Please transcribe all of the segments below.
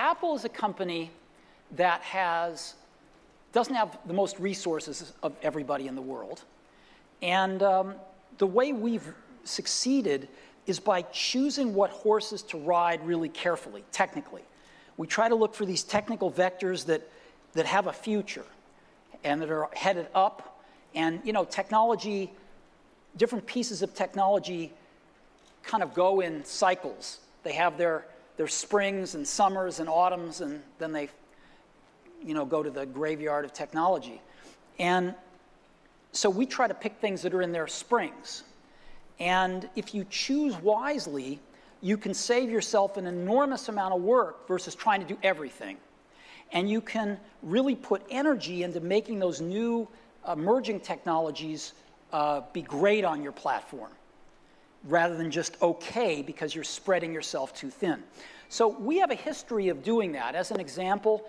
Apple is a company that doesn't have the most resources of everybody in the world. And the way we've succeeded is by choosing what horses to ride really carefully, technically. We try to look for these technical vectors that have a future and that are headed up. And, you know, technology, different pieces of technology kind of go in cycles. They have their springs and summers and autumns, and then they, you know, go to the graveyard of technology. And so we try to pick things that are in their springs. And if you choose wisely, you can save yourself an enormous amount of work versus trying to do everything. And you can really put energy into making those new emerging technologies be great on your platform, rather than just okay because you're spreading yourself too thin. So we have a history of doing that. As an example,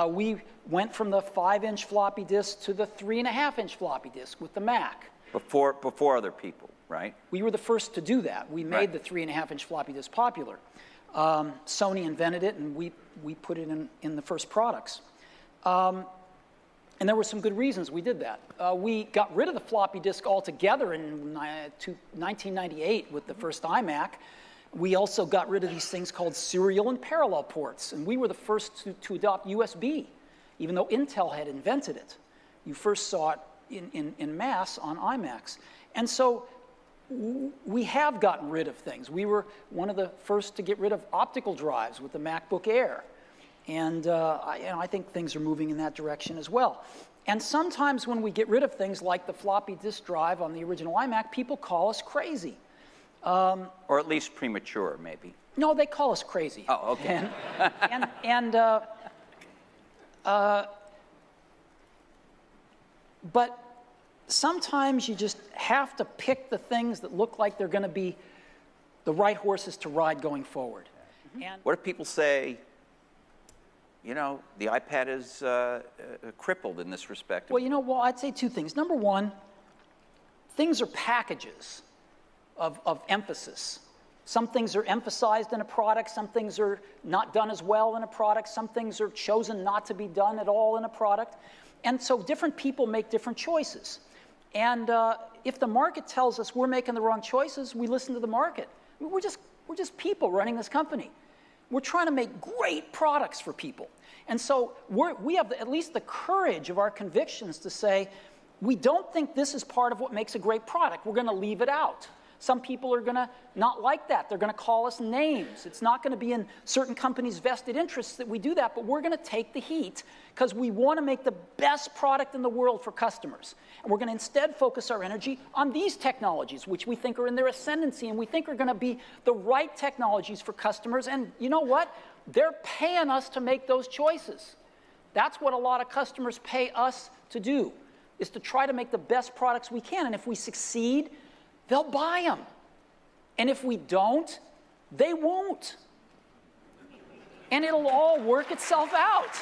we went from the 5-inch floppy disk to the 3.5-inch floppy disk with the Mac. Before other people, right? We were the first to do that. We made the 3.5-inch floppy disk popular. Sony invented it, and we put it in the first products. And there were some good reasons we did that. We got rid of the floppy disk altogether in 1998 with the first iMac. We also got rid of these things called serial and parallel ports, and we were the first to adopt USB, even though Intel had invented it. You first saw it in mass on iMacs. And so we have gotten rid of things. We were one of the first to get rid of optical drives with the MacBook Air. And I think things are moving in that direction as well. And sometimes when we get rid of things like the floppy disk drive on the original iMac, people call us crazy. Or at least premature, maybe. No, they call us crazy. Oh, okay. But sometimes you just have to pick the things that look like they're going to be the right horses to ride going forward. And what if people say, you know, the iPad is crippled in this respect? Well, you know, I'd say two things. Number one, things are packages of emphasis. Some things are emphasized in a product, some things are not done as well in a product, some things are chosen not to be done at all in a product. And so different people make different choices. And if the market tells us we're making the wrong choices, we listen to the market. We're just people running this company. We're trying to make great products for people. And so we have at least the courage of our convictions to say, we don't think this is part of what makes a great product. We're going to leave it out. Some people are going to not like that. They're going to call us names. It's not going to be in certain companies' vested interests that we do that, but we're going to take the heat because we want to make the best product in the world for customers. And we're going to instead focus our energy on these technologies, which we think are in their ascendancy and we think are going to be the right technologies for customers. And you know what? They're paying us to make those choices. That's what a lot of customers pay us to do, is to try to make the best products we can. And if we succeed, they'll buy them. And if we don't, they won't. And it'll all work itself out.